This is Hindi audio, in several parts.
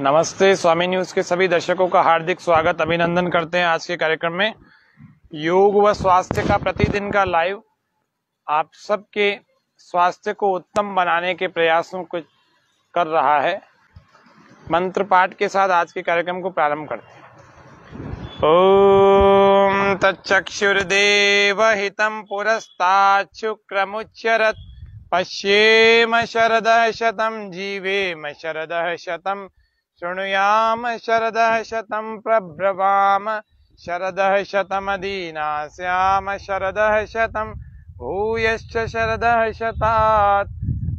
नमस्ते। स्वामी न्यूज के सभी दर्शकों का हार्दिक स्वागत अभिनंदन करते हैं। आज के कार्यक्रम में योग व स्वास्थ्य का प्रतिदिन का लाइव आप सबके स्वास्थ्य को उत्तम बनाने के प्रयासों को कर रहा है। मंत्र पाठ के साथ आज के कार्यक्रम को प्रारंभ करते हैं। ओम तच्चक्षुर्देव हितं पुरस्तात् शुक्रमुच्चरत् पश्येम शरदः शतं जीवेम शरदः शतं शृणुयाम शरदः शतं प्रब्रवाम शरदः शतमदीनास्याम शरदः शतं भूयश्च शरदः शतात्।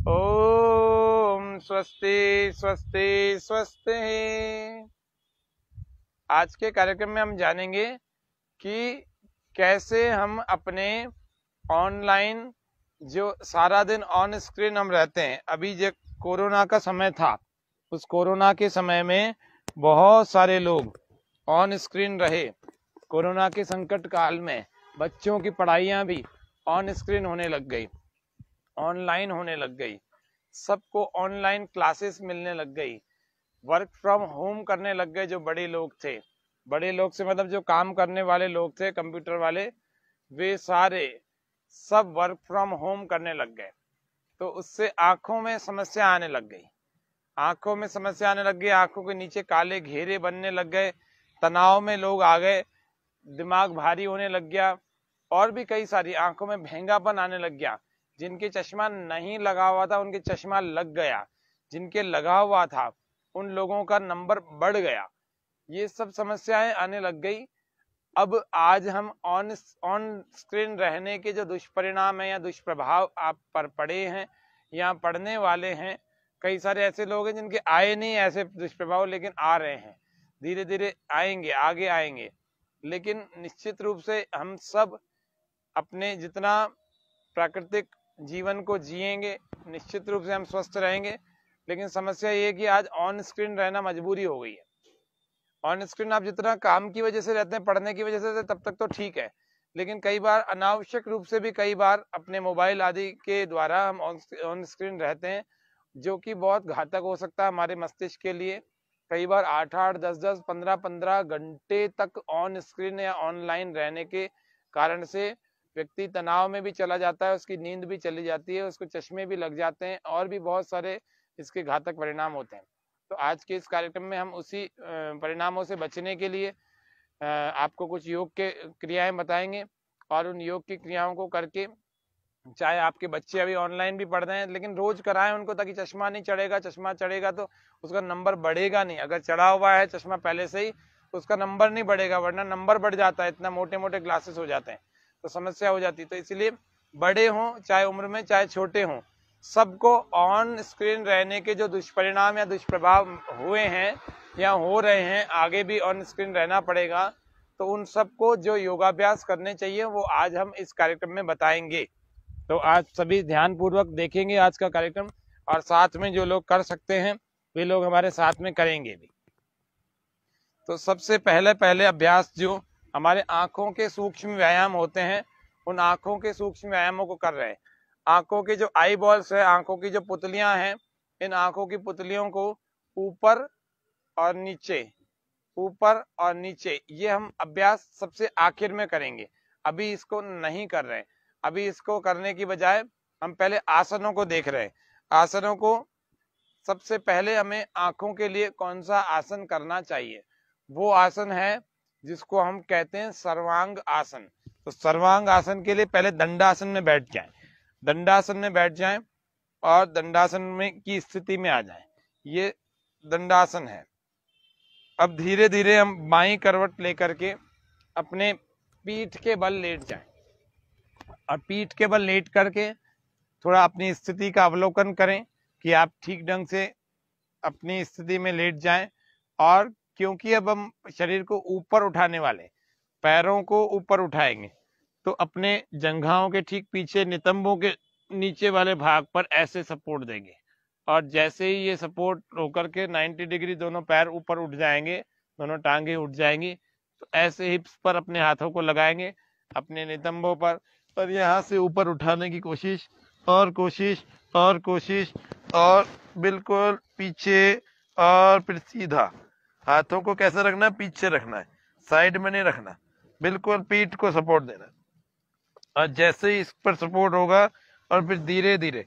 ओम स्वस्ति स्वस्ति स्वस्ति। आज के कार्यक्रम में हम जानेंगे कि कैसे हम अपने ऑनलाइन जो सारा दिन ऑन स्क्रीन हम रहते हैं। अभी जो कोरोना का समय था, उस कोरोना के समय में बहुत सारे लोग ऑन स्क्रीन रहे। कोरोना के संकट काल में बच्चों की पढ़ाइयाँ भी ऑन स्क्रीन होने लग गई, ऑनलाइन होने लग गई। सबको ऑनलाइन क्लासेस मिलने लग गई, वर्क फ्रॉम होम करने लग गए। जो बड़े लोग थे, बड़े लोग से मतलब जो काम करने वाले लोग थे कंप्यूटर वाले, वे सारे सब वर्क फ्रॉम होम करने लग गए। तो उससे आंखों में समस्या आने लग गई, आंखों में समस्या आने लग गई। आंखों के नीचे काले घेरे बनने लग गए, तनाव में लोग आ गए, दिमाग भारी होने लग गया, और भी कई सारी आंखों में भेंगापन आने लग गया। जिनके चश्मा नहीं लगा हुआ था उनके चश्मा लग गया, जिनके लगा हुआ था उन लोगों का नंबर बढ़ गया। ये सब समस्याएं आने लग गई। अब आज हम ऑन स्क्रीन रहने के जो दुष्परिणाम है या दुष्प्रभाव आप पर पड़े हैं या पड़ने वाले हैं, कई सारे ऐसे लोग हैं जिनके आए नहीं ऐसे दुष्प्रभाव, लेकिन आ रहे हैं, धीरे धीरे आएंगे, आगे आएंगे। लेकिन निश्चित रूप से हम सब अपने जितना प्राकृतिक जीवन को जिएंगे, निश्चित रूप से हम स्वस्थ रहेंगे। लेकिन समस्या ये है कि आज ऑन स्क्रीन रहना मजबूरी हो गई है। ऑन स्क्रीन आप जितना काम की वजह से रहते हैं, पढ़ने की वजह से, तब तक तो ठीक है, लेकिन कई बार अनावश्यक रूप से भी कई बार अपने मोबाइल आदि के द्वारा हम ऑन स्क्रीन रहते हैं, जो कि बहुत घातक हो सकता है हमारे मस्तिष्क के लिए। कई बार 8-8, 10-10, 15-15 घंटे तक ऑन स्क्रीन या ऑनलाइन रहने के कारण से व्यक्ति तनाव में भी चला जाता है, उसकी नींद भी चली जाती है, उसको चश्मे भी लग जाते हैं, और भी बहुत सारे इसके घातक परिणाम होते हैं। तो आज के इस कार्यक्रम में हम उसी परिणामों से बचने के लिए आपको कुछ योग के क्रियाएं बताएंगे, और उन योग की क्रियाओं को करके, चाहे आपके बच्चे अभी ऑनलाइन भी पढ़ रहे हैं, लेकिन रोज कराएं उनको, ताकि चश्मा नहीं चढ़ेगा। चश्मा चढ़ेगा तो उसका नंबर बढ़ेगा नहीं। अगर चढ़ा हुआ है चश्मा पहले से ही तो उसका नंबर नहीं बढ़ेगा, वरना नंबर बढ़ जाता है, इतना मोटे मोटे ग्लासेस हो जाते हैं तो समस्या हो जाती है। तो इसलिए बड़े हों चाहे उम्र में, चाहे छोटे हों, सबको ऑन स्क्रीन रहने के जो दुष्परिणाम या दुष्प्रभाव हुए हैं या हो रहे हैं, आगे भी ऑन स्क्रीन रहना पड़ेगा, तो उन सबको जो योगाभ्यास करने चाहिए वो आज हम इस कार्यक्रम में बताएंगे। तो आज सभी ध्यान पूर्वक देखेंगे आज का कार्यक्रम, और साथ में जो लोग कर सकते हैं वे लोग हमारे साथ में करेंगे भी। तो सबसे पहले अभ्यास जो हमारे आंखों के सूक्ष्म व्यायाम होते हैं, उन आंखों के सूक्ष्म व्यायामों को कर रहे हैं। आंखों के जो आई बॉल्स है, आंखों की जो पुतलियां हैं, इन आंखों की पुतलियों को ऊपर और नीचे, ऊपर और नीचे, ये हम अभ्यास सबसे आखिर में करेंगे। अभी इसको नहीं कर रहे हैं। अभी इसको करने की बजाय हम पहले आसनों को देख रहे हैं। आसनों को सबसे पहले हमें आंखों के लिए कौन सा आसन करना चाहिए, वो आसन है जिसको हम कहते हैं सर्वांग आसन। तो सर्वांग आसन के लिए पहले दंडासन में बैठ जाएं, दंडासन में बैठ जाएं और दंडासन में की स्थिति में आ जाएं। ये दंडासन है। अब धीरे धीरे हम बाईं करवट लेकर के अपने पीठ के बल लेट जाएं, और पीठ के बल लेट करके थोड़ा अपनी स्थिति का अवलोकन करें कि आप ठीक ढंग से अपनी स्थिति में लेट जाएं। और क्योंकि अब हम शरीर को ऊपर उठाने वाले, पैरों को ऊपर उठाएंगे, तो अपने जंघाओं के ठीक पीछे नितंबों के नीचे वाले भाग पर ऐसे सपोर्ट देंगे, और जैसे ही ये सपोर्ट होकर के 90 डिग्री दोनों पैर ऊपर उठ जाएंगे, दोनों टांगे उठ जाएंगी, तो ऐसे हिप्स पर अपने हाथों को लगाएंगे, अपने नितंबों पर, और यहाँ से ऊपर उठाने की कोशिश, और कोशिश, और कोशिश, और बिल्कुल पीछे और फिर सीधा। हाथों को कैसे रखना है, पीछे रखना है, साइड में नहीं रखना, बिल्कुल पीठ को सपोर्ट देना है। और जैसे ही इस पर सपोर्ट होगा, और फिर धीरे धीरे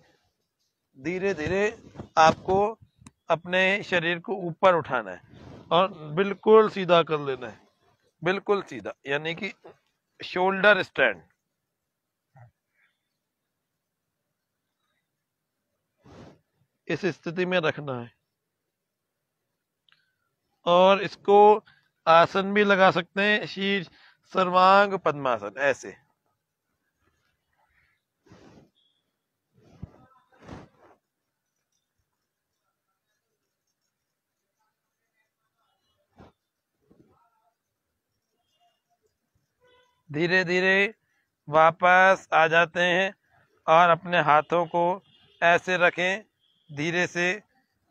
धीरे धीरे आपको अपने शरीर को ऊपर उठाना है और बिल्कुल सीधा कर लेना है, बिल्कुल सीधा, यानी कि शोल्डर स्टैंड। इस स्थिति में रखना है। और इसको आसन भी लगा सकते हैं, शीर्ष सर्वांग पद्मासन, ऐसे। धीरे धीरे वापस आ जाते हैं और अपने हाथों को ऐसे रखें, धीरे से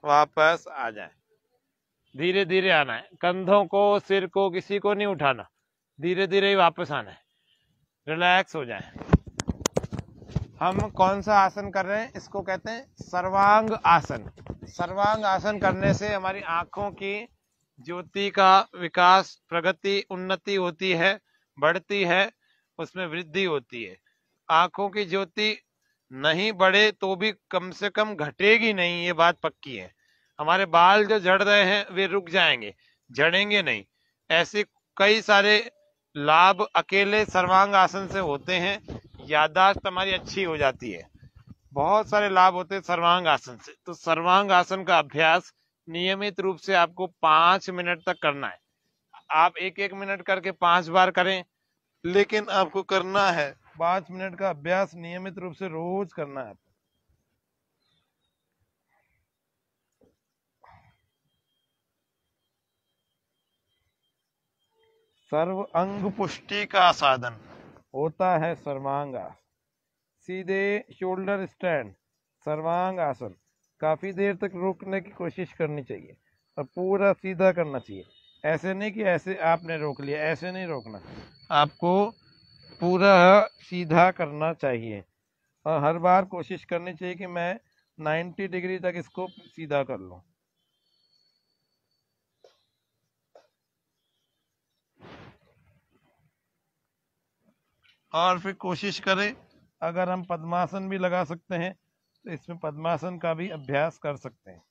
वापस आ जाए। धीरे धीरे आना है, कंधों को सिर को किसी को नहीं उठाना, धीरे धीरे ही वापस आना है, रिलैक्स हो जाए। हम कौन सा आसन कर रहे हैं, इसको कहते हैं सर्वांग आसन। सर्वांग आसन करने से हमारी आंखों की ज्योति का विकास, प्रगति, उन्नति होती है, बढ़ती है, उसमें वृद्धि होती है। आंखों की ज्योति नहीं बढ़े तो भी कम से कम घटेगी नहीं, ये बात पक्की है। हमारे बाल जो झड़ रहे हैं वे रुक जाएंगे, झड़ेंगे नहीं। ऐसे कई सारे लाभ अकेले सर्वांग आसन से होते हैं। याददाश्त हमारी अच्छी हो जाती है, बहुत सारे लाभ होते हैं सर्वांग आसन से। तो सर्वांग आसन का अभ्यास नियमित रूप से आपको 5 मिनट तक करना है। आप एक एक मिनट करके 5 बार करें, लेकिन आपको करना है 5 मिनट का अभ्यास, नियमित रूप से रोज करना है। सर्व अंग पुष्टि का साधन होता है सर्वांग आसन। सीधे शोल्डर स्टैंड, सर्वांग आसन। काफी देर तक रोकने की कोशिश करनी चाहिए और पूरा सीधा करना चाहिए। ऐसे नहीं कि ऐसे आपने रोक लिया, ऐसे नहीं रोकना, आपको पूरा सीधा करना चाहिए। और हर बार कोशिश करनी चाहिए कि मैं 90 डिग्री तक इसको सीधा कर लूं। और फिर कोशिश करें, अगर हम पद्मासन भी लगा सकते हैं तो इसमें पद्मासन का भी अभ्यास कर सकते हैं।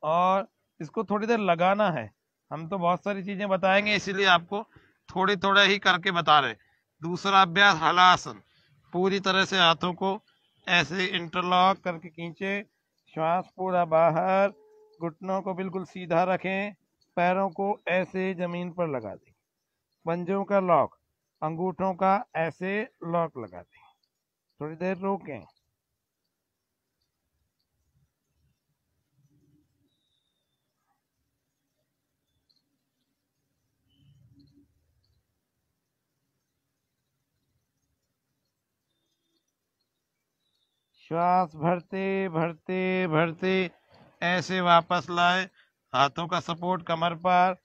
और इसको थोड़ी देर लगाना है। हम तो बहुत सारी चीजें बताएंगे, इसीलिए आपको थोड़े थोड़े ही करके बता रहे। दूसरा अभ्यास हलासन। पूरी तरह से हाथों को ऐसे इंटरलॉक करके खींचे, श्वास पूरा बाहर, घुटनों को बिल्कुल सीधा रखें, पैरों को ऐसे जमीन पर लगा दें, पंजों का लॉक, अंगूठों का ऐसे लॉक लगा दें। थोड़ी देर रोकें। श्वास भरते भरते भरते ऐसे वापस लाए, हाथों का सपोर्ट कमर पर,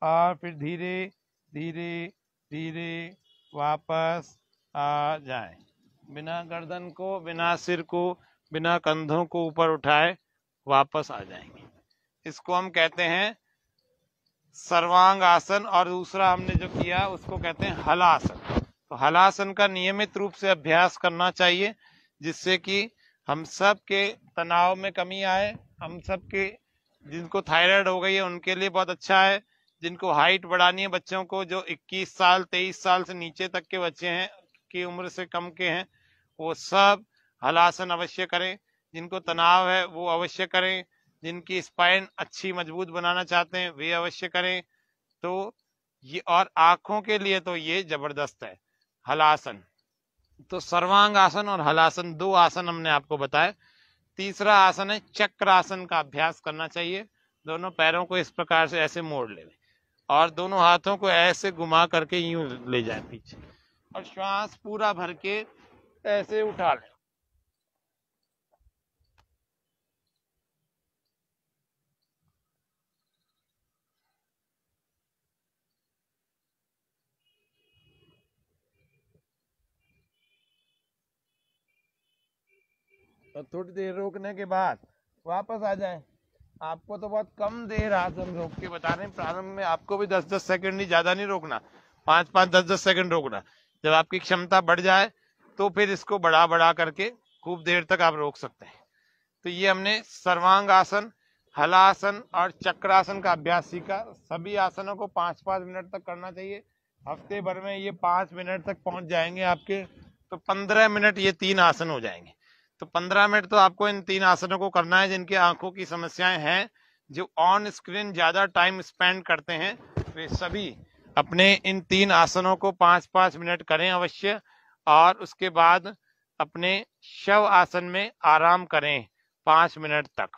और फिर धीरे धीरे धीरे वापस आ जाए। बिना गर्दन को, बिना सिर को, बिना कंधों को ऊपर उठाए वापस आ जाएंगे। इसको हम कहते हैं सर्वांग आसन। और दूसरा हमने जो किया उसको कहते हैं हलासन। तो हलासन का नियमित रूप से अभ्यास करना चाहिए, जिससे कि हम सब के तनाव में कमी आए। हम सब के, जिनको थायराइड हो गई है उनके लिए बहुत अच्छा है। जिनको हाइट बढ़ानी है, बच्चों को जो 21 साल 23 साल से नीचे तक के बच्चे हैं, की उम्र से कम के हैं, वो सब हलासन अवश्य करें। जिनको तनाव है वो अवश्य करें। जिनकी स्पाइन अच्छी मजबूत बनाना चाहते हैं वे अवश्य करें। तो ये, और आंखों के लिए तो ये जबरदस्त है हलासन। तो सर्वांग आसन और हलासन, दो आसन हमने आपको बताए। तीसरा आसन है चक्रासन का अभ्यास करना चाहिए। दोनों पैरों को इस प्रकार से ऐसे मोड़ ले और दोनों हाथों को ऐसे घुमा करके यूं ले जाए पीछे, और श्वास पूरा भर के ऐसे उठा ले। और थोड़ी देर रोकने के बाद वापस आ जाए। आपको तो बहुत कम देर आसन रोक के बता रहे हैं, प्रारंभ में आपको भी 10-10 सेकंड नहीं, ज्यादा नहीं रोकना, 5-5 10-10 सेकंड रोकना। जब आपकी क्षमता बढ़ जाए तो फिर इसको बढ़ा बढ़ा करके खूब देर तक आप रोक सकते हैं। तो ये हमने सर्वांग आसन, हलासन और चक्रासन का अभ्यास सीखा। सभी आसनों को 5-5 मिनट तक करना चाहिए। हफ्ते भर में ये 5 मिनट तक पहुंच जाएंगे आपके, तो 15 मिनट ये 3 आसन हो जाएंगे। तो 15 मिनट तो आपको इन 3 आसनों को करना है। जिनकी आंखों की समस्याएं हैं, जो ऑन स्क्रीन ज्यादा टाइम स्पेंड करते हैं, वे सभी अपने इन 3 आसनों को 5-5 मिनट करें अवश्य। और उसके बाद अपने शव आसन में आराम करें 5 मिनट तक।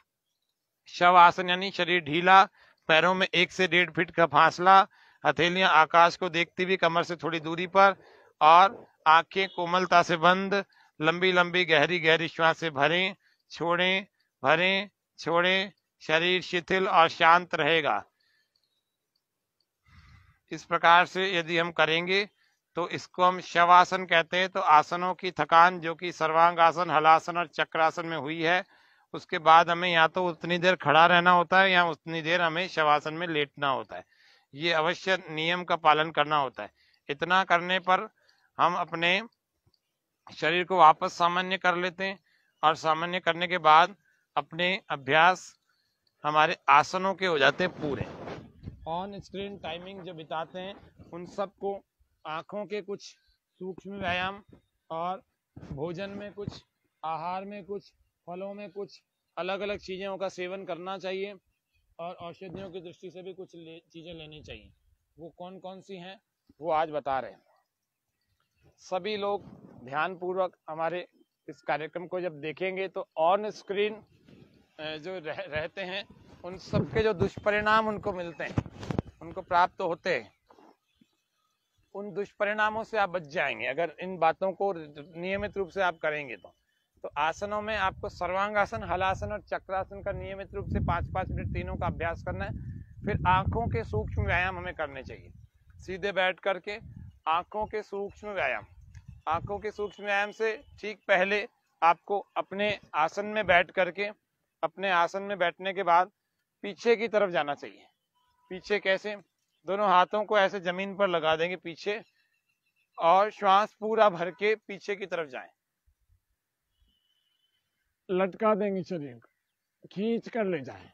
शव आसन यानी शरीर ढीला, पैरों में 1 से 1.5 फीट का फासला, हथेलियां आकाश को देखती हुई कमर से थोड़ी दूरी पर, और आंखें कोमलता से बंद, लंबी लंबी गहरी गहरी श्वासें भरें, छोड़ें, भरें, छोड़ें। शरीर शिथिल और शांत रहेगा। इस प्रकार से यदि हम करेंगे तो इसको हम शवासन कहते हैं। तो आसनों की थकान जो कि सर्वांग आसन, हलासन और चक्रासन में हुई है, उसके बाद हमें या तो उतनी देर खड़ा रहना होता है या उतनी देर हमें शवासन में लेटना होता है। ये अवश्य नियम का पालन करना होता है। इतना करने पर हम अपने शरीर को वापस सामान्य कर लेते हैं, और सामान्य करने के बाद अपने अभ्यास हमारे आसनों के हो जाते हैं पूरे। ऑन स्क्रीन टाइमिंग जो बिताते हैं उन सबको आँखों के कुछ सूक्ष्म व्यायाम, और भोजन में कुछ, आहार में कुछ, फलों में कुछ अलग अलग चीज़ों का सेवन करना चाहिए, और औषधियों की दृष्टि से भी कुछ चीज़ें लेनी चाहिए। वो कौन कौन सी हैं वो आज बता रहे हैं। सभी लोग ध्यानपूर्वक हमारे इस कार्यक्रम को जब देखेंगे तो ऑन स्क्रीन जो रहते हैं उन सबके जो दुष्परिणाम उनको मिलते हैं, उनको प्राप्त होते हैं, उन दुष्परिणामों से आप बच जाएंगे अगर इन बातों को नियमित रूप से आप करेंगे। तो आसनों में आपको सर्वांगासन, हलासन और चक्रासन का नियमित रूप से 5-5 मिनट तीनों का अभ्यास करना है। फिर आंखों के सूक्ष्म व्यायाम हमें करने चाहिए, सीधे बैठ करके आंखों के सूक्ष्म व्यायाम। आंखों के सूक्ष्म व्यायाम से ठीक पहले आपको अपने आसन में बैठ करके, अपने आसन में बैठने के बाद पीछे की तरफ जाना चाहिए। पीछे कैसे? दोनों हाथों को ऐसे जमीन पर लगा देंगे पीछे, और श्वास पूरा भर के पीछे की तरफ जाएं। लटका देंगे शरीर को, खींच कर ले जाएं।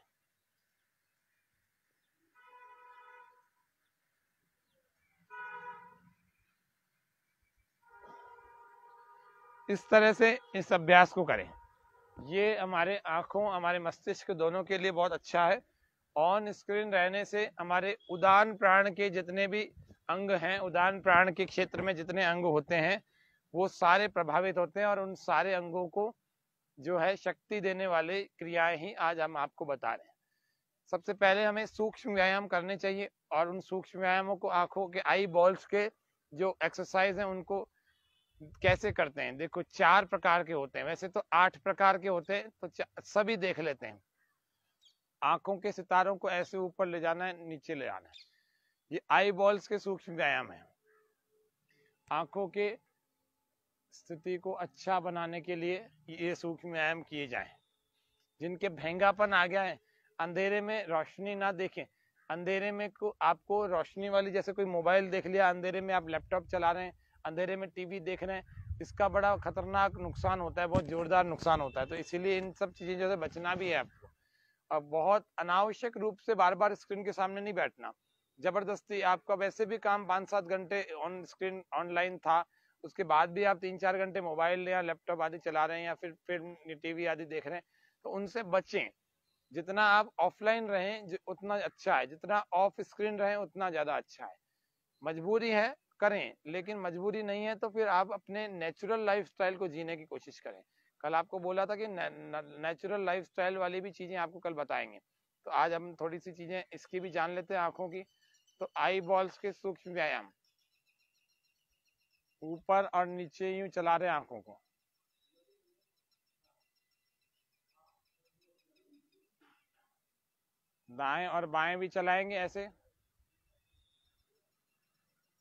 इस तरह से इस अभ्यास को करें। ये हमारे आंखों, हमारे मस्तिष्क दोनों के लिए बहुत अच्छा है। ऑन स्क्रीन रहने से हमारे उदान प्राण के जितने भी अंग हैं, उदान प्राण के क्षेत्र में जितने अंग होते हैं वो सारे प्रभावित होते हैं, और उन सारे अंगों को जो है शक्ति देने वाले क्रियाएं ही आज हम आपको बता रहे हैं। सबसे पहले हमें सूक्ष्म व्यायाम करने चाहिए, और उन सूक्ष्म व्यायामों को आंखों के आई बॉल्स के जो एक्सरसाइज हैं उनको कैसे करते हैं। देखो 4 प्रकार के होते हैं, वैसे तो 8 प्रकार के होते हैं, तो सभी देख लेते हैं। आंखों के सितारों को ऐसे ऊपर ले जाना है, नीचे ले जाना है। ये आई बॉल्स के सूक्ष्म व्यायाम है। आंखों के स्थिति को अच्छा बनाने के लिए ये सूक्ष्म व्यायाम किए जाएं। जिनके भेंगापन आ गया है, अंधेरे में रोशनी ना देखें, अंधेरे में को आपको रोशनी वाली, जैसे कोई मोबाइल देख लिया अंधेरे में, आप लैपटॉप चला रहे हैं, अंधेरे में टीवी देख रहे हैं, इसका बड़ा खतरनाक नुकसान होता है, बहुत जोरदार नुकसान होता है। तो इसीलिए इन सब चीजों से बचना भी है आपको। अब बहुत अनावश्यक रूप से बार बार स्क्रीन के सामने नहीं बैठना। जबरदस्ती आपका वैसे भी काम 5-7 घंटे ऑन स्क्रीन ऑनलाइन था, उसके बाद भी आप 3-4 घंटे मोबाइल या लैपटॉप आदि चला रहे हैं, या फिर फिल्म टीवी आदि देख रहे हैं, तो उनसे बचें। जितना आप ऑफलाइन रहें उतना अच्छा है, जितना ऑफ स्क्रीन रहें उतना ज्यादा अच्छा है। मजबूरी है करें, लेकिन मजबूरी नहीं है तो फिर आप अपने नेचुरल लाइफस्टाइल को जीने की कोशिश करें। कल आपको बोला था कि नेचुरल लाइफस्टाइल वाली भी चीजें आपको कल बताएंगे, तो आज हम थोड़ी सी चीजें इसकी भी जान लेते हैं आंखों की। तो आई बॉल्स के सूक्ष्म व्यायाम, ऊपर और नीचे यूं चला रहे आंखों को, दाएं और बाएं भी चलाएंगे ऐसे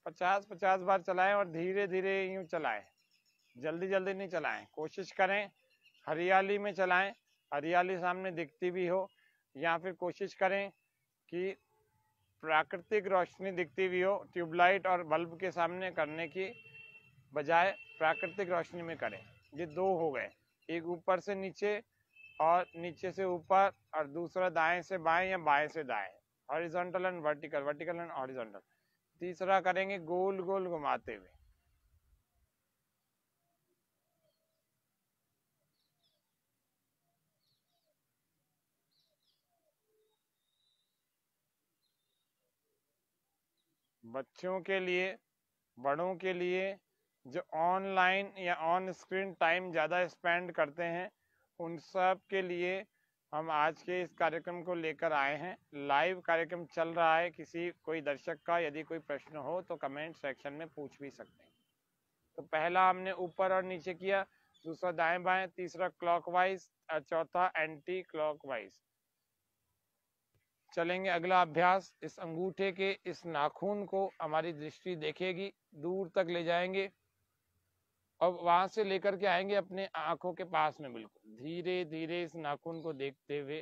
50-50 बार चलाएं, और धीरे धीरे यूं चलाएं, जल्दी जल्दी नहीं चलाएं। कोशिश करें हरियाली में चलाएं, हरियाली सामने दिखती भी हो, या फिर कोशिश करें कि प्राकृतिक रोशनी दिखती भी हो, ट्यूबलाइट और बल्ब के सामने करने की बजाय प्राकृतिक रोशनी में करें। ये दो हो गए, एक ऊपर से नीचे और नीचे से ऊपर, और दूसरा दाएं से बाएं या बाएं से दाएं, horizontal and vertical, vertical and horizontal. तीसरा करेंगे गोल गोल घुमाते हुए। बच्चों के लिए, बड़ों के लिए, जो ऑनलाइन या ऑन स्क्रीन टाइम ज़्यादा स्पेंड करते हैं, उन सब के लिए हम आज के इस कार्यक्रम को लेकर आए हैं। लाइव कार्यक्रम चल रहा है, किसी कोई दर्शक का यदि कोई प्रश्न हो तो कमेंट सेक्शन में पूछ भी सकते हैं। तो पहला हमने ऊपर और नीचे किया, दूसरा दाएं बाएं, तीसरा क्लॉकवाइज और चौथा एंटी क्लॉकवाइज। चलेंगे अगला अभ्यास। इस अंगूठे के इस नाखून को हमारी दृष्टि देखेगी, दूर तक ले जाएंगे और वहां से लेकर के आएंगे अपने आंखों के पास में, बिल्कुल धीरे धीरे इस नाखून को देखते हुए।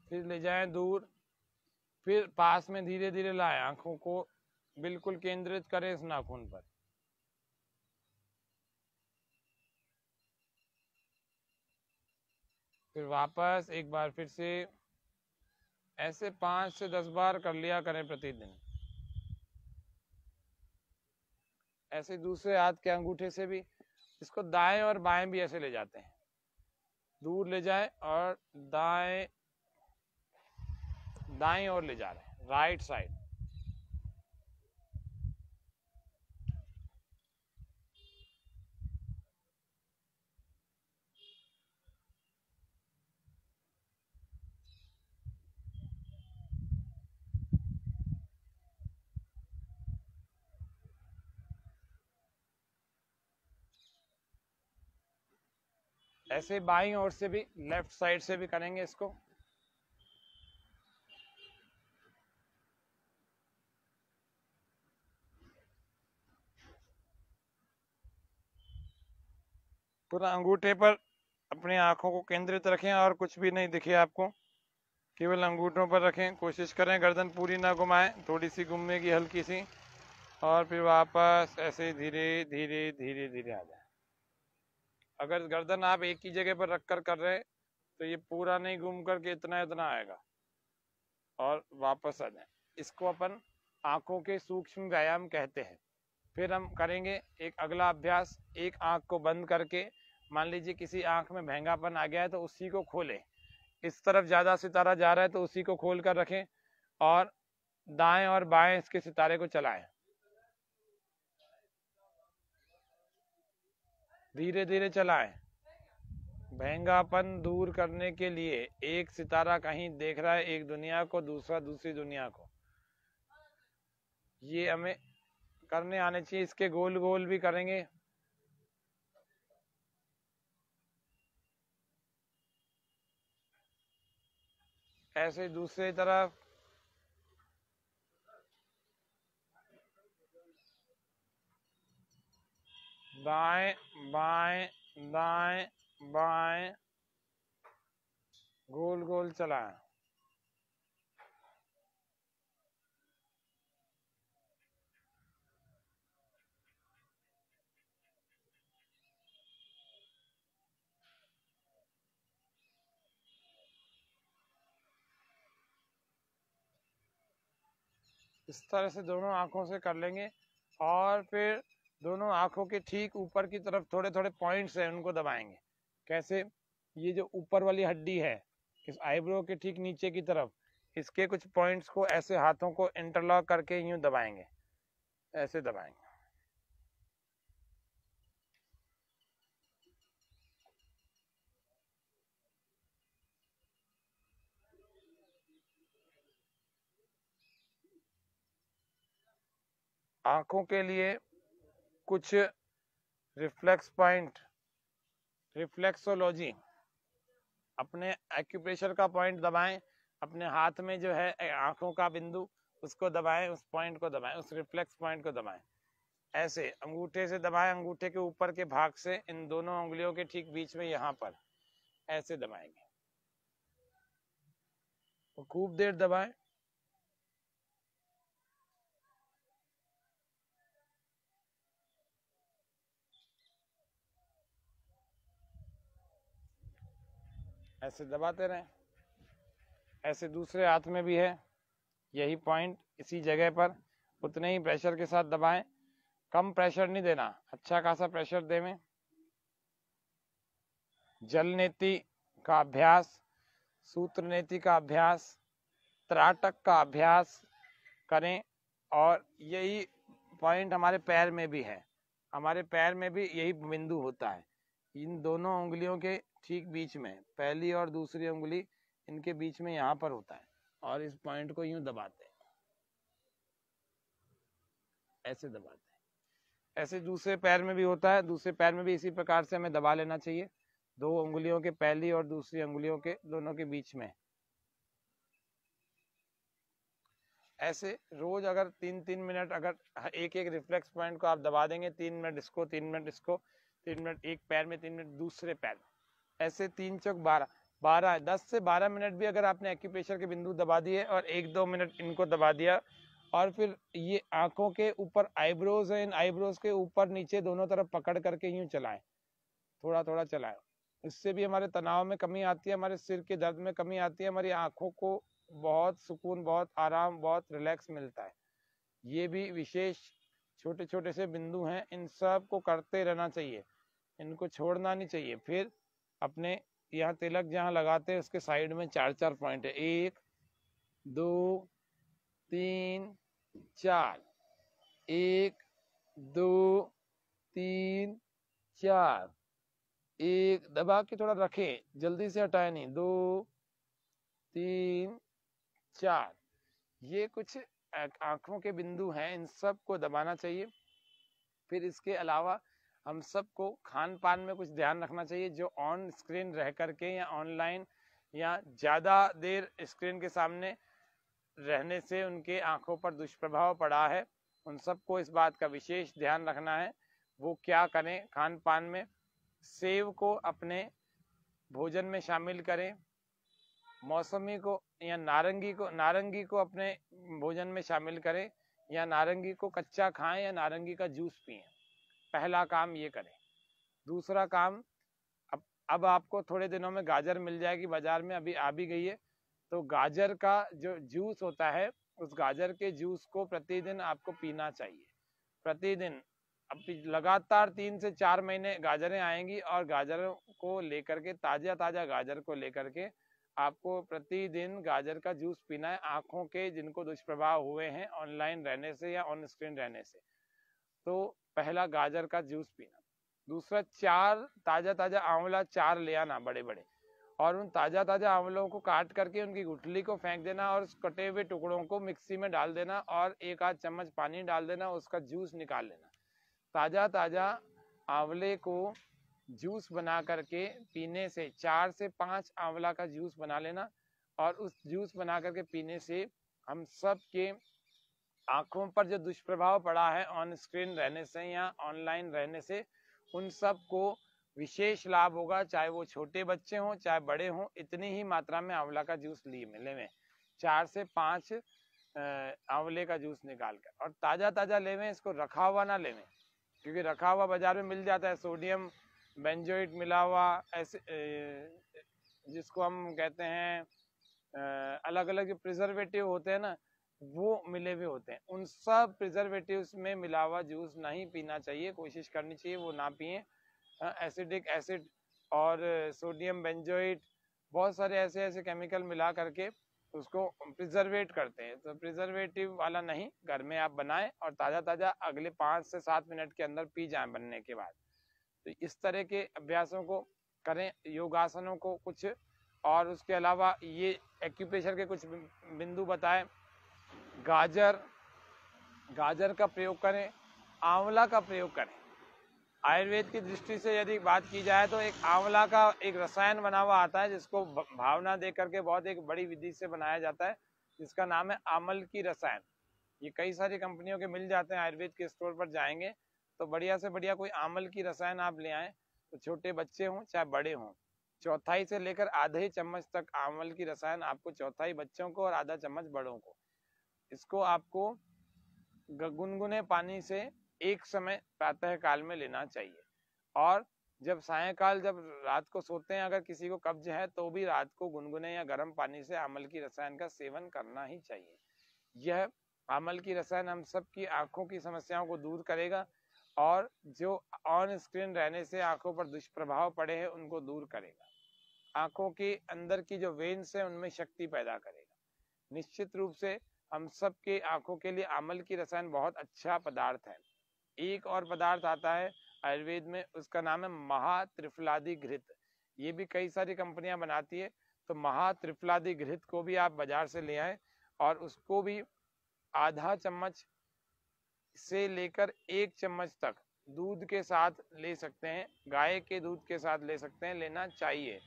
फिर ले जाएं दूर, फिर पास में धीरे धीरे लाएं, आंखों को बिल्कुल केंद्रित करें इस नाखून पर। फिर वापस एक बार फिर से ऐसे 5 से 10 बार कर लिया करें प्रतिदिन। ऐसे दूसरे हाथ के अंगूठे से भी इसको दाएं और बाएं भी ऐसे ले जाते हैं, दूर ले जाए और दाएं दाएं और ले जा रहे हैं, राइट साइड। ऐसे बाईं ओर से भी, लेफ्ट साइड से भी करेंगे इसको। पूरा अंगूठे पर अपनी आंखों को केंद्रित रखें और कुछ भी नहीं दिखे आपको, केवल अंगूठों पर रखें। कोशिश करें गर्दन पूरी ना घुमाएं, थोड़ी सी घूमेगी हल्की सी, और फिर वापस ऐसे धीरे धीरे धीरे धीरे आ जाए। अगर गर्दन आप एक ही जगह पर रखकर कर रहे हैं तो ये पूरा नहीं घूम करके इतना इतना आएगा और वापस आ जाए। इसको अपन आंखों के सूक्ष्म व्यायाम कहते हैं। फिर हम करेंगे एक अगला अभ्यास, एक आंख को बंद करके, मान लीजिए किसी आंख में भेंगापन आ गया है तो उसी को खोलें, इस तरफ ज्यादा सितारा जा रहा है तो उसी को खोल कर रखें और दाएं और बाएं इसके सितारे को चलाएं। धीरे धीरे चलाएं। भेंगापन दूर करने के लिए एक सितारा कहीं देख रहा है एक दुनिया को, दूसरा दूसरी दुनिया को, ये हमें करने आने चाहिए। इसके गोल गोल भी करेंगे। ऐसे दूसरी तरफ। दाएं बाएं दाएं बाएं, गोल गोल चलाएं। इस तरह से दोनों आंखों से कर लेंगे और फिर दोनों आंखों के ठीक ऊपर की तरफ थोड़े थोड़े पॉइंट्स हैं, उनको दबाएंगे। कैसे? ये जो ऊपर वाली हड्डी है इस आईब्रो के ठीक नीचे की तरफ, इसके कुछ पॉइंट्स को ऐसे हाथों को इंटरलॉक करके यूं दबाएंगे, ऐसे दबाएंगे। आंखों के लिए कुछ रिफ्लेक्स पॉइंट, रिफ्लेक्सोलॉजी, अपने एक्यूप्रेशर का पॉइंट दबाएं, अपने हाथ में जो है आंखों का बिंदु उसको दबाएं, उस पॉइंट को दबाएं, उस रिफ्लेक्स पॉइंट को दबाएं। ऐसे अंगूठे से दबाएं, अंगूठे के ऊपर के भाग से इन दोनों उंगलियों के ठीक बीच में यहाँ पर ऐसे दबाएंगे, और खूब देर दबाएं। ऐसे दबाते रहें। ऐसे दूसरे हाथ में भी है यही पॉइंट, इसी जगह पर उतने ही प्रेशर के साथ दबाएं, कम प्रेशर नहीं देना, अच्छा खासा प्रेशर देवें। जल नीति का अभ्यास, सूत्र नीति का अभ्यास, त्राटक का अभ्यास करें। और यही पॉइंट हमारे पैर में भी है, हमारे पैर में भी यही बिंदु होता है, इन दोनों उंगलियों के ठीक बीच में, पहली और दूसरी उंगली इनके बीच में यहाँ पर होता है, और इस पॉइंट को यूं दबाते हैं, ऐसे दबाते हैं। ऐसे दूसरे पैर में भी होता है, दूसरे पैर में भी इसी प्रकार से हमें दबा लेना चाहिए, दो उंगलियों के, पहली और दूसरी उंगलियों के दोनों के बीच में। ऐसे रोज अगर 3-3 मिनट, अगर एक एक रिफ्लेक्स पॉइंट को आप दबा देंगे, 3 मिनट इसको, 3 मिनट इसको, 3 मिनट एक पैर में, 3 मिनट दूसरे पैर में, ऐसे 3 चौक 12, 10 से 12 मिनट भी अगर आपने एक्यूप्रेशर के बिंदु दबा दिए और 1-2 मिनट इनको दबा दिया, और फिर ये आंखों के ऊपर आईब्रोज है, इन आईब्रोज के ऊपर नीचे दोनों तरफ पकड़ करके यूं चलाएं, थोड़ा थोड़ा चलाएं। इससे भी हमारे तनाव में कमी आती है, हमारे सिर के दर्द में कमी आती है, हमारी आंखों को बहुत सुकून, बहुत आराम, बहुत रिलैक्स मिलता है। ये भी विशेष छोटे छोटे से बिंदु हैं, इन सब को करते रहना चाहिए, इनको छोड़ना नहीं चाहिए। फिर अपने यहाँ तिलक जहाँ लगाते हैं उसके साइड में 4-4 पॉइंट है, 1 2 3 4, 1 2 3 4, एक दबा के थोड़ा रखें, जल्दी से हटाए नहीं, 2 3 4, ये कुछ आंखों के बिंदु हैं, इन सब को दबाना चाहिए। फिर इसके अलावा हम सबको खान पान में कुछ ध्यान रखना चाहिए, जो ऑन स्क्रीन रह करके या ऑनलाइन या ज़्यादा देर स्क्रीन के सामने रहने से उनके आंखों पर दुष्प्रभाव पड़ा है, उन सबको इस बात का विशेष ध्यान रखना है। वो क्या करें खान पान में, सेव को अपने भोजन में शामिल करें, मौसमी को या नारंगी को अपने भोजन में शामिल करें, या नारंगी को कच्चा खाएं या नारंगी का जूस पिएं। पहला काम ये करें। दूसरा काम, अब आपको थोड़े दिनों में गाजर मिल जाएगी बाजार में, अभी आ भी गई है, तो गाजर का जो जूस होता है, उस गाजर के जूस को प्रतिदिन आपको पीना चाहिए, प्रतिदिन। अब लगातार 3 से 4 महीने गाजरें आएंगी, और गाजरों को लेकर के, ताजा ताजा गाजर को लेकर के आपको प्रतिदिन गाजर का जूस पीना है, आंखों के जिनको दुष्प्रभाव हुए हैं ऑनलाइन रहने से या ऑन स्क्रीन रहने से। तो पहला गाजर का जूस पीना। दूसरा, 4 ताजा ताजा आंवला 4 ले आना बड़े बड़े, और उन ताजा ताजा आंवलों को काट करके उनकी गुठली को फेंक देना, और उस कटे हुए टुकड़ों को मिक्सी में डाल देना, और 1-8 चम्मच पानी डाल देना, उसका जूस निकाल लेना। ताजा ताजा आंवले को जूस बना करके पीने से, 4 से 5 आंवला का जूस बना लेना, और उस जूस बना करके पीने से हम सब के आंखों पर जो दुष्प्रभाव पड़ा है ऑन स्क्रीन रहने से या ऑनलाइन रहने से, उन सब को विशेष लाभ होगा। चाहे वो छोटे बच्चे हों चाहे बड़े हों, इतनी ही मात्रा में आंवला का जूस लेवें, 4 से 5 आंवले का जूस निकाल कर, और ताजा ताजा लेवें, इसको रखा हुआ ना लेवें, क्योंकि रखा हुआ बाजार में मिल जाता है, सोडियम बेंजोएट मिला हुआ, ऐसे जिसको हम कहते हैं अलग अलग जो प्रिजर्वेटिव होते हैं ना, वो मिले हुए होते हैं। उन सब प्रिजर्वेटिव्स में मिला हुआ जूस नहीं पीना चाहिए, कोशिश करनी चाहिए वो ना पिए। एसिडिक एसिड और सोडियम बेंजोएट, बहुत सारे ऐसे ऐसे केमिकल मिला करके उसको प्रिजर्वेट करते हैं, तो प्रिजर्वेटिव वाला नहीं, घर में आप बनाएं और ताज़ा ताज़ा अगले 5 से 7 मिनट के अंदर पी जाएं बनने के बाद। तो इस तरह के अभ्यासों को करें, योगासनों को कुछ, और उसके अलावा ये एक्यूप्रेशर के कुछ बिंदु बताएं। गाजर का प्रयोग करें, आंवला का प्रयोग करें। आयुर्वेद की दृष्टि से यदि बात की जाए तो एक आंवला का एक रसायन बना हुआ आता है, जिसको भावना दे करके बहुत एक बड़ी विधि से बनाया जाता है, जिसका नाम है आमल की रसायन। ये कई सारी कंपनियों के मिल जाते हैं, आयुर्वेद के स्टोर पर जाएंगे तो बढ़िया से बढ़िया कोई आमल की रसायन आप ले आए, तो छोटे बच्चे हों चाहे बड़े हों, चौथाई से लेकर आधे चम्मच तक आमल की रसायन आपको, चौथाई बच्चों को और आधा चम्मच बड़ों को। इसको आपको गुनगुने पानी से एक समय प्रातः काल में लेना चाहिए। और जब सायंकाल, जब रात को सोते हैं, अगर किसी को कब्ज है तो भी रात को गुनगुने या गर्म पानी से आमल की रसायन का सेवन करना ही चाहिए। यह आमल की रसायन हम सब की आंखों की समस्याओं को दूर करेगा और जो ऑन स्क्रीन रहने से आंखों पर दुष्प्रभाव पड़े हैं उनको दूर करेगा। आंखों के अंदर की जो वेन्स है उनमें शक्ति पैदा करेगा। निश्चित रूप से हम सब के आंखों के लिए आमल की रसायन बहुत अच्छा पदार्थ है। एक और पदार्थ आता है आयुर्वेद में, उसका नाम है महात्रिफलादि घृत। ये भी कई सारी कंपनियां बनाती है, तो महात्रिफलादि घृत को भी आप बाजार से ले आए और उसको भी आधा चम्मच से लेकर 1 चम्मच तक दूध के साथ ले सकते हैं, गाय के दूध के साथ ले सकते हैं, लेना चाहिए।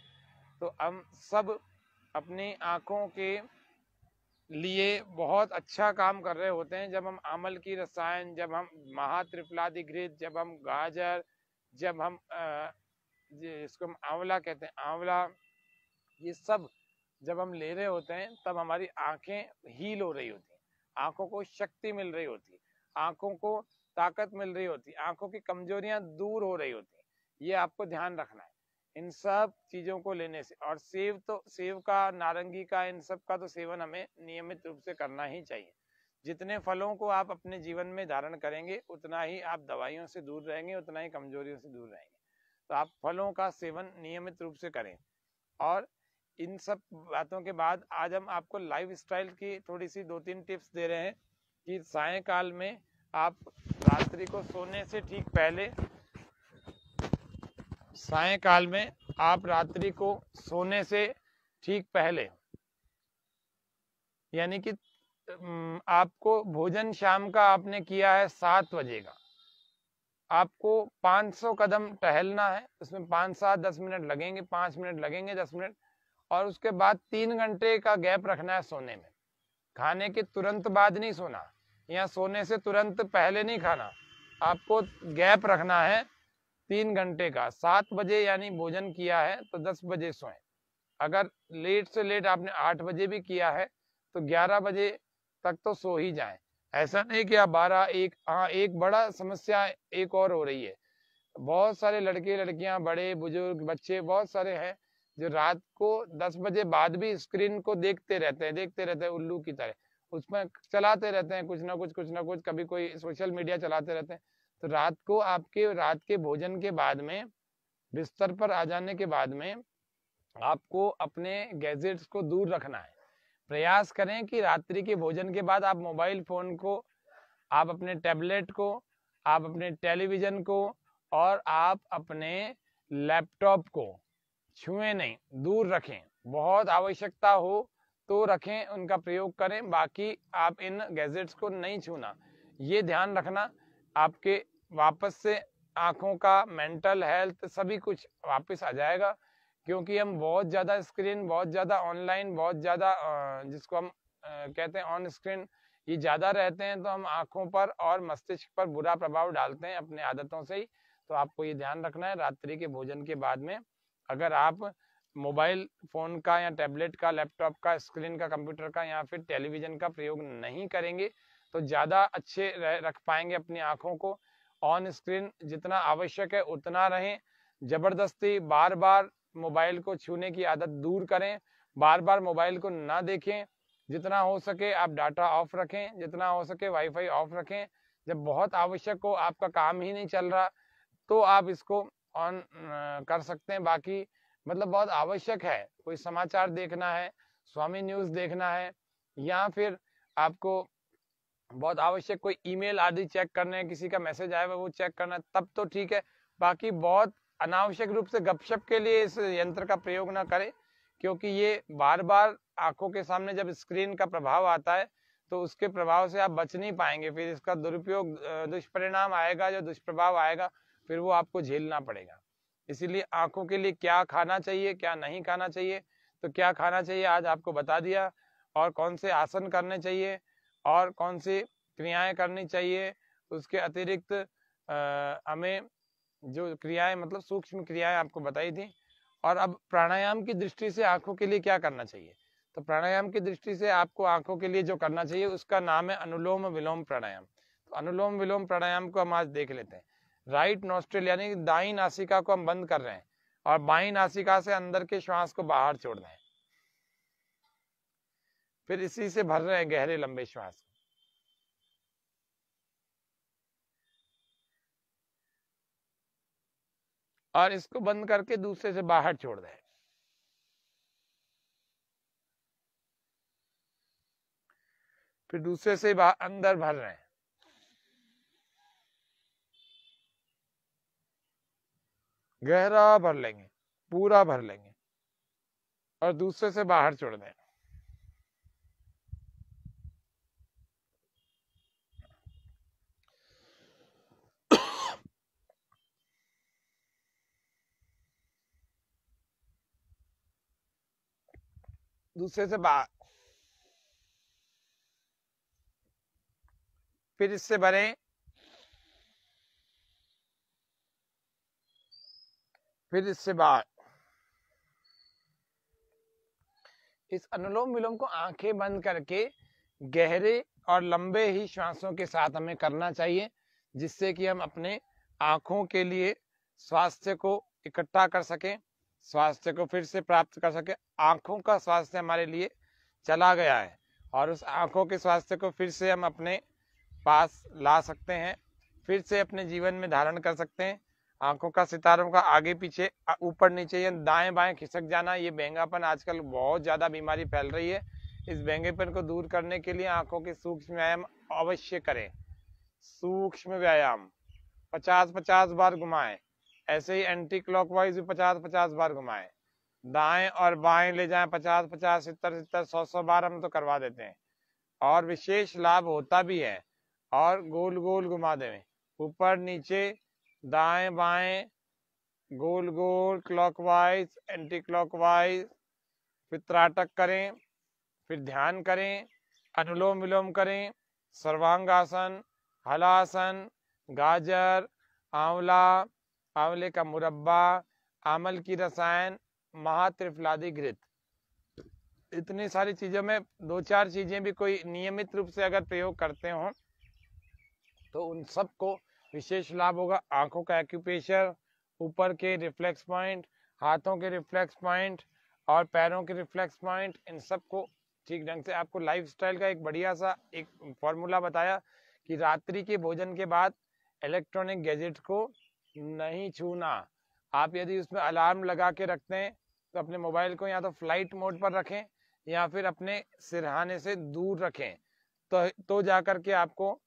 तो हम सब अपनी आंखों के लिए बहुत अच्छा काम कर रहे होते हैं जब हम आमल की रसायन, जब हम महात्रिफलादि घृत, जब हम गाजर, जब हम इसको हम आंवला कहते हैं, आंवला, ये सब जब हम ले रहे होते हैं तब हमारी आंखें हील हो रही होती हैं, आंखों को शक्ति मिल रही होती है, आंखों को ताकत मिल रही होती है, आंखों की कमजोरियां दूर हो रही होती हैं। ये आपको ध्यान रखना है इन सब चीजों को लेने से। और सेब, तो सेब का, नारंगी का, इन सब का तो सेवन हमें नियमित रूप से करना ही चाहिए। जितने फलों को आप अपने जीवन में धारण करेंगे उतना ही आप दवाइयों से दूर रहेंगे, उतना ही कमजोरियों से दूर रहेंगे। तो आप फलों का सेवन नियमित रूप से करें। और इन सब बातों के बाद आज हम आपको लाइफ स्टाइल की थोड़ी सी 2-3 टिप्स दे रहे हैं कि सायंकाल में आप रात्रि को सोने से ठीक पहले, सायंकाल में आप रात्रि को सोने से ठीक पहले, यानी कि आपको भोजन शाम का आपने किया है 7 बजे का, आपको 500 कदम टहलना है। उसमें 5-7-10 मिनट लगेंगे, 5 मिनट लगेंगे, 10 मिनट, और उसके बाद 3 घंटे का गैप रखना है सोने में। खाने के तुरंत बाद नहीं सोना, या सोने से तुरंत पहले नहीं खाना, आपको गैप रखना है 3 घंटे का। 7 बजे यानी भोजन किया है तो 10 बजे सोएं। अगर लेट से लेट आपने 8 बजे भी किया है तो 11 बजे तक तो सो ही जाएं। ऐसा नहीं कि आप 12-1। हाँ, एक बड़ा समस्या एक और हो रही है, बहुत सारे लड़के लड़कियां, बड़े बुजुर्ग, बच्चे बहुत सारे हैं जो रात को 10 बजे बाद भी स्क्रीन को देखते रहते हैं उल्लू की तरह, उसमें चलाते रहते हैं कुछ ना कुछ, कभी कोई सोशल मीडिया चलाते रहते हैं। तो रात को आपके रात के भोजन के बाद में, बिस्तर पर आ जाने के बाद में, आपको अपने गैजेट्स को दूर रखना है। प्रयास करें कि रात्रि के भोजन के बाद आप मोबाइल फोन को, आप अपने टैबलेट को, आप अपने टेलीविजन को और आप अपने लैपटॉप को छुएं नहीं, दूर रखें। बहुत आवश्यकता हो तो रखें, उनका प्रयोग करें, बाकी आप इन गैजेट्स को नहीं छूना। ये ध्यान रखना, आपके वापस से आंखों का, मेंटल हेल्थ, सभी कुछ वापस आ जाएगा। क्योंकि हम बहुत ज़्यादा स्क्रीन, बहुत ज़्यादा ऑनलाइन, बहुत ज़्यादा जिसको हम कहते हैं ऑन स्क्रीन, ये ज़्यादा रहते हैं, तो हम आंखों पर और मस्तिष्क पर बुरा प्रभाव डालते हैं अपने आदतों से ही। तो आपको ये ध्यान रखना है, रात्रि के भोजन के बाद में अगर आप मोबाइल फ़ोन का या टैबलेट का, लैपटॉप का, स्क्रीन का, कंप्यूटर का या फिर टेलीविज़न का प्रयोग नहीं करेंगे तो ज़्यादा अच्छे रख पाएंगे अपनी आँखों को। ऑन स्क्रीन जितना आवश्यक है उतना रहें, ज़बरदस्ती बार बार मोबाइल को छूने की आदत दूर करें, बार बार मोबाइल को ना देखें। जितना हो सके आप डाटा ऑफ रखें, जितना हो सके वाईफाई ऑफ रखें। जब बहुत आवश्यक हो, आपका काम ही नहीं चल रहा, तो आप इसको ऑन कर सकते हैं। बाकी मतलब बहुत आवश्यक है, कोई समाचार देखना है, स्वामी न्यूज़ देखना है, या फिर आपको बहुत आवश्यक कोई ईमेल आदि चेक करने हैं, किसी का मैसेज आया हुआ वो चेक करना है, तब तो ठीक है। बाकी बहुत अनावश्यक रूप से गपशप के लिए इस यंत्र का प्रयोग ना करें, क्योंकि ये बार बार आंखों के सामने जब स्क्रीन का प्रभाव आता है तो उसके प्रभाव से आप बच नहीं पाएंगे। फिर इसका दुरुपयोग, दुष्परिणाम आएगा, जो दुष्प्रभाव आएगा फिर वो आपको झेलना पड़ेगा। इसीलिए आंखों के लिए क्या खाना चाहिए, क्या नहीं खाना चाहिए, तो क्या खाना चाहिए आज आपको बता दिया। और कौन से आसन करने चाहिए और कौन सी क्रियाएं करनी चाहिए। उसके अतिरिक्त हमें जो क्रियाएं मतलब सूक्ष्म क्रियाएं आपको बताई थी। और अब प्राणायाम की दृष्टि से आंखों के लिए क्या करना चाहिए। तो प्राणायाम की दृष्टि से आपको आंखों के लिए जो करना चाहिए उसका नाम है अनुलोम विलोम प्राणायाम। तो अनुलोम विलोम प्राणायाम को हम आज देख लेते हैं। राइट नॉस्ट्रिल यानी कि दाई नासिका को हम बंद कर रहे हैं और बाई नासिका से अंदर के श्वास को बाहर छोड़ रहे हैं, फिर इसी से भर रहे हैं गहरे लंबे श्वास। और इसको बंद करके दूसरे से बाहर छोड़ दें। फिर दूसरे से अंदर भर रहे हैं, गहरा भर लेंगे, पूरा भर लेंगे और दूसरे से बाहर छोड़ दें। दूसरे से बाहर, फिर इससे भरें, फिर इससे बाहर। इस अनुलोम विलोम को आंखें बंद करके गहरे और लंबे ही श्वासों के साथ हमें करना चाहिए, जिससे कि हम अपने आंखों के लिए स्वास्थ्य को इकट्ठा कर सकें, स्वास्थ्य को फिर से प्राप्त कर सकें। आंखों का स्वास्थ्य हमारे लिए चला गया है और उस आंखों के स्वास्थ्य को फिर से हम अपने पास ला सकते हैं, फिर से अपने जीवन में धारण कर सकते हैं। आंखों का सितारों का आगे पीछे ऊपर नीचे या दाएं बाएं खिसक जाना, ये बेंगापन आजकल बहुत ज्यादा बीमारी फैल रही है। इस बेंगेपन को दूर करने के लिए आंखों के सूक्ष्म व्यायाम अवश्य करें। सूक्ष्म व्यायाम 50-50 बार घुमाएं, ऐसे ही एंटी क्लॉकवाइज भी 50-50 बार घुमाएं। दाएं और बाएं ले जाएं 50-50, 70-70, 100-100 बार हम तो करवा देते हैं और विशेष लाभ होता भी है। और गोल गोल घुमा दें, ऊपर नीचे दाएं बाएं गोल गोल क्लॉकवाइज एंटी क्लॉकवाइज। फिर त्राटक करें, फिर ध्यान करें, अनुलोम विलोम करें, सर्वांगासन, हलासन, गाजर, आंवला, आंवले का मुरब्बा, आमल की रसायन, महात्रिफलादी घृत। इतनी सारी चीजों में 2-4 चीजें भी कोई नियमित रूप से अगर प्रयोग करते हो तो उन सबको विशेष लाभ होगा। आंखों का एक्यूप्रेशर, ऊपर के रिफ्लेक्स पॉइंट, हाथों के रिफ्लेक्स पॉइंट और पैरों के रिफ्लेक्स पॉइंट, इन सबको ठीक ढंग से। आपको लाइफस्टाइल का एक बढ़िया सा एक फॉर्मूला बताया कि रात्रि के भोजन के बाद इलेक्ट्रॉनिक गैजेट को नहीं छूना। आप यदि उसमें अलार्म लगा के रखते हैं तो अपने मोबाइल को या तो फ्लाइट मोड पर रखें या फिर अपने सिरहाने से दूर रखें, तो जाकर के आपको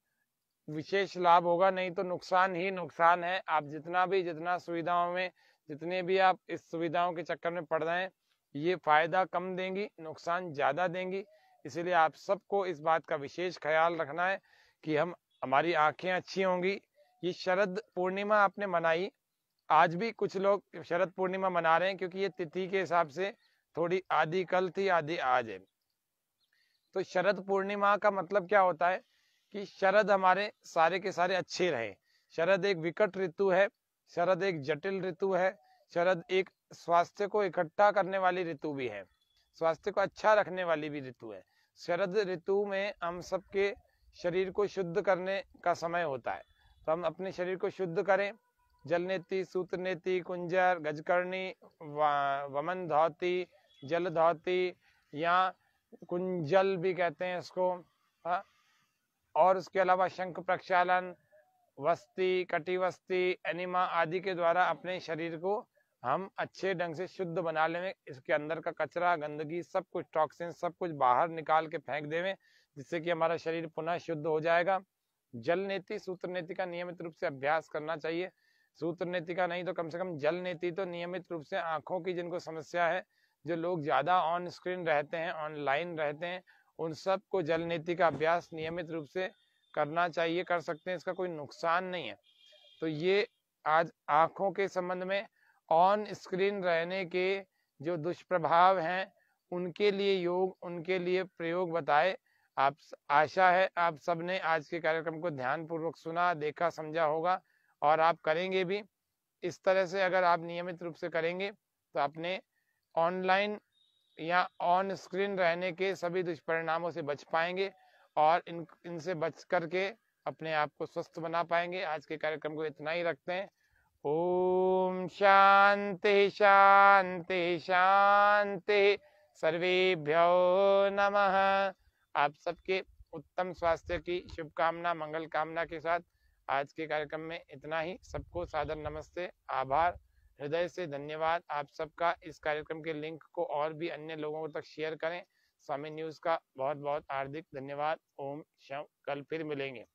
विशेष लाभ होगा, नहीं तो नुकसान ही नुकसान है। आप जितना सुविधाओं में जितने भी आप इस सुविधाओं के चक्कर में पड़ रहे हैं, ये फायदा कम देंगी, नुकसान ज्यादा देंगी। इसीलिए आप सबको इस बात का विशेष ख्याल रखना है कि हमारी आंखें अच्छी होंगी। ये शरद पूर्णिमा आपने मनाई, आज भी कुछ लोग शरद पूर्णिमा मना रहे हैं क्योंकि ये तिथि के हिसाब से थोड़ी आधी कल थी आधी आज है। तो शरद पूर्णिमा का मतलब क्या होता है कि शरद हमारे सारे के सारे अच्छे रहे। शरद एक विकट ऋतु है, शरद एक जटिल ऋतु है, शरद एक स्वास्थ्य को इकट्ठा करने वाली ऋतु भी है, स्वास्थ्य को अच्छा रखने वाली भी ऋतु है। शरद ऋतु में हम सबके शरीर को शुद्ध करने का समय होता है, तो हम अपने शरीर को शुद्ध करें। जलनेति, सूत्रनेति, कुंजर, गजकर्णी, वमन धौती, जल धौती या कुंजल भी कहते हैं इसको, और उसके अलावा शंख प्रक्षालन, वस्ती, कटिवस्ती, एनिमा आदि के द्वारा अपने शरीर को हम अच्छे ढंग से शुद्ध बना लेंगे। इसके अंदर का कचरा, गंदगी, सब कुछ टॉक्सिन, सब कुछ बाहर निकाल के फेंक देवें, जिससे कि हमारा शरीर पुनः शुद्ध हो जाएगा। जल नीति, सूत्र नीति का नियमित रूप से अभ्यास करना चाहिए। सूत्र नीति का नहीं तो कम से कम जल नीति तो नियमित रूप से, आंखों की जिनको समस्या है, जो लोग ज्यादा ऑन स्क्रीन रहते हैं, ऑनलाइन रहते हैं, उन सब को जल नीति का अभ्यास नियमित रूप से करना चाहिए, कर सकते हैं, इसका कोई नुकसान नहीं है। तो ये आज आंखों के संबंध में ऑन स्क्रीन रहने के जो दुष्प्रभाव हैं उनके लिए योग, उनके लिए प्रयोग बताए। आप आशा है आप सबने आज के कार्यक्रम को ध्यानपूर्वक सुना, देखा, समझा होगा और आप करेंगे भी। इस तरह से अगर आप नियमित रूप से करेंगे तो अपने ऑनलाइन या ऑन स्क्रीन रहने के सभी दुष्परिणामों से बच पाएंगे और इनसे बच करके अपने आप को स्वस्थ बना पाएंगे। आज के कार्यक्रम को इतना ही रखते हैं। ओम शांति शांति शांति, सर्वेभ्यो नमः। आप सबके उत्तम स्वास्थ्य की शुभकामना, मंगल कामना के साथ आज के कार्यक्रम में इतना ही। सबको सादर नमस्ते, आभार, हृदय से धन्यवाद आप सबका। इस कार्यक्रम के लिंक को और भी अन्य लोगों तक शेयर करें। स्वामी न्यूज का बहुत बहुत हार्दिक धन्यवाद। ओम शव, कल फिर मिलेंगे।